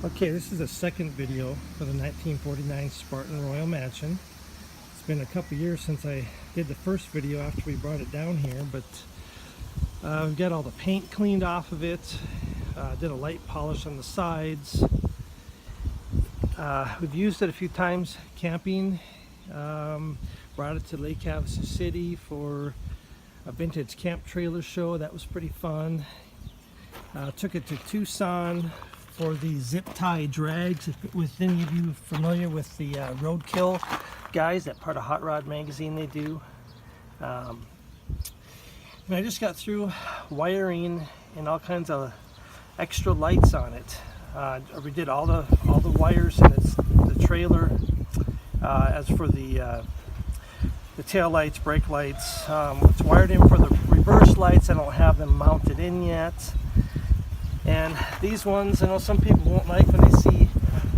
Okay, this is the second video for the 1949 Spartan Royal Mansion. It's been a couple years since I did the first video after we brought it down here, but we've got all the paint cleaned off of it, did a light polish on the sides. We've used it a few times camping, brought it to Lake Havasu City for a vintage camp trailer show. That was pretty fun. Took it to Tucson for the zip tie drags. With any of you familiar with the Roadkill guys, that part of Hot Rod magazine they do. And I just got through wiring and all kinds of extra lights on it. We did all the wires in the trailer. As for the tail lights, brake lights, it's wired in for the reverse lights. I don't have them mounted in yet. And these ones, I know some people won't like when they see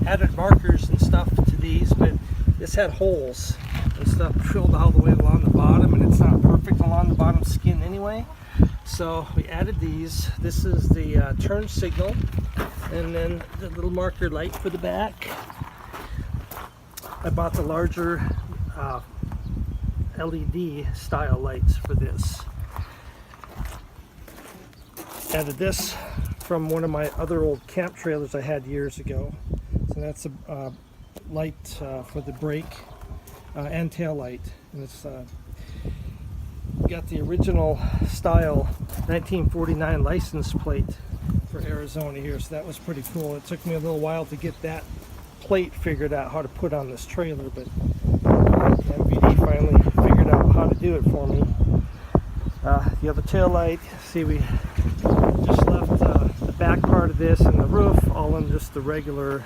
added markers and stuff to these, but this had holes and stuff drilled all the way along the bottom, and it's not perfect along the bottom skin anyway. So we added these. This is the turn signal, and then the little marker light for the back. I bought the larger LED style lights for this. Added this from one of my other old camp trailers I had years ago. So that's a light for the brake and tail light. And it's got the original style 1949 license plate for Arizona here, so that was pretty cool. It took me a little while to get that plate figured out how to put on this trailer, but MVD finally figured out how to do it for me. The other tail light, see, we just left the back part of this and the roof all in just the regular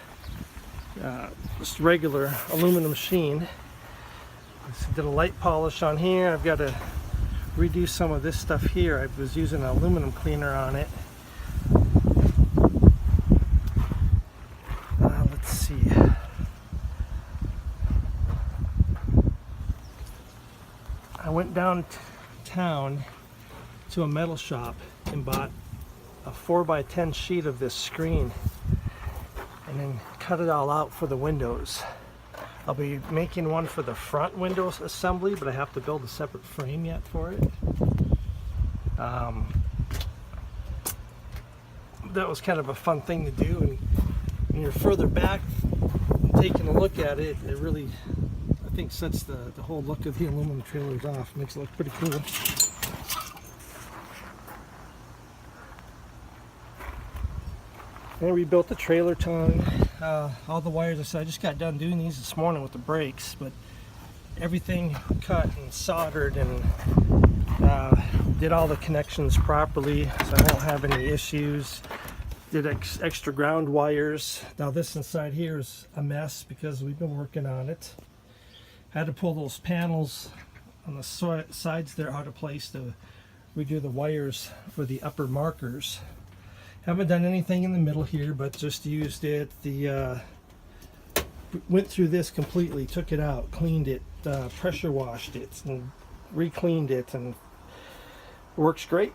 aluminum sheen. Just did a light polish on here. I've got to redo some of this stuff here. I was using an aluminum cleaner on it. Let's see. I went downtown to a metal shop and bought a 4x10 sheet of this screen and then cut it all out for the windows. I'll be making one for the front windows assembly, but I have to build a separate frame yet for it. That was kind of a fun thing to do, and when you're further back taking a look at it, it really, I think, sets the whole look of the aluminum trailers off. Makes it look pretty cool. And we built the trailer tongue, all the wires. I just got done doing these this morning with the brakes, but everything cut and soldered and did all the connections properly, so I won't have any issues. Did extra ground wires. Now this inside here is a mess because we've been working on it. Had to pull those panels on the sides there out of place to redo the wires for the upper markers. Haven't done anything in the middle here, but just used it. Went through this completely, took it out, cleaned it, pressure washed it, and re-cleaned it, and it works great.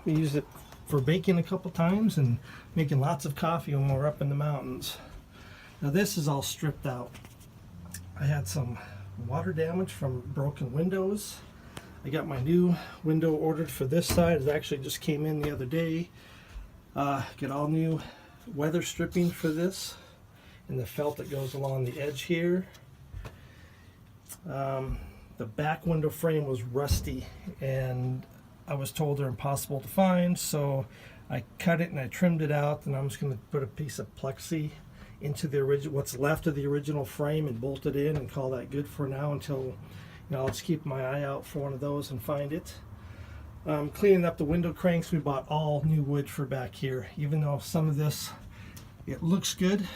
We used it for baking a couple times and making lots of coffee when we're up in the mountains. Now this is all stripped out. I had some water damage from broken windows. I got my new window ordered for this side. It actually just came in the other day. Get all new weather stripping for this and the felt that goes along the edge here. The back window frame was rusty and I was told they're impossible to find, so I cut it and I trimmed it out, and I'm just going to put a piece of plexi into the original, what's left of the original frame, and bolt it in and call that good for now until, I'll just keep my eye out for one of those and find it. Cleaning up the window cranks, we bought all new wood for back here, even though some of this, it looks good,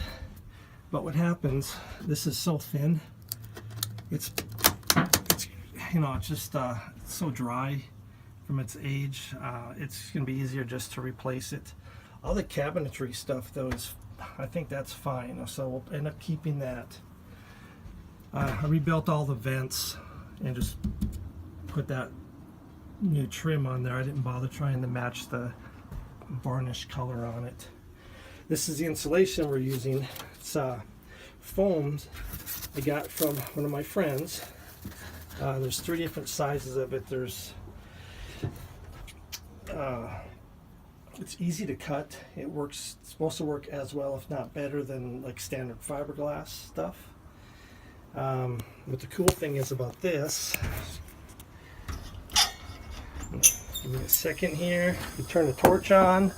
but what happens, this is so thin, it's just it's so dry from its age. It's going to be easier just to replace it. All the cabinetry stuff though I think that's fine, so we'll end up keeping that. I rebuilt all the vents and just put that new trim on there. I didn't bother trying to match the varnish color on it. This is the insulation we're using. It's foamed I got from one of my friends. There's 3 different sizes of it. There's it's easy to cut. It works. It's supposed to work as well, if not better, than like standard fiberglass stuff. What the cool thing is about this, give me a second here. You turn the torch on.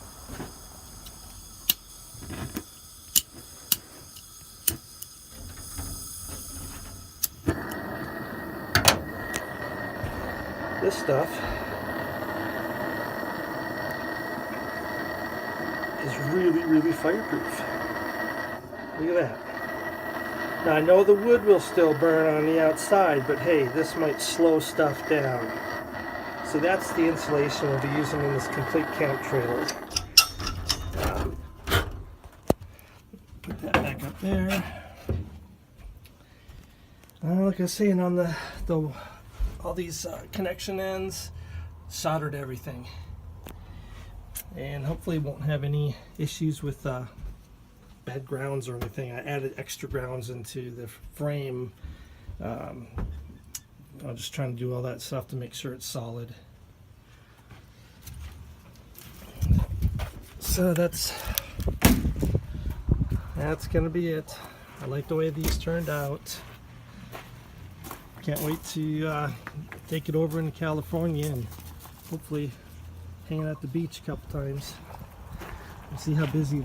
This stuff is really fireproof. Look at that. Now I know the wood will still burn on the outside, but hey, this might slow stuff down. So that's the insulation we'll be using in this complete camp trailer. Put that back up there. Like I was saying, on all these connection ends, soldered everything, and hopefully won't have any issues with bad grounds or anything. I added extra grounds into the frame. I'm just trying to do all that stuff to make sure it's solid. So that's gonna be it. I like the way these turned out. Can't wait to take it over into California and hopefully hang out at the beach a couple times. We'll see how busy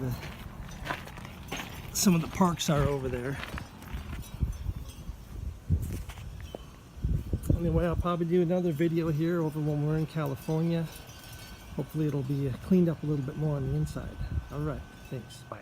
some of the parks are over there. Anyway, I'll probably do another video here over when we're in California. Hopefully it'll be cleaned up a little bit more on the inside. Alright, thanks. Bye.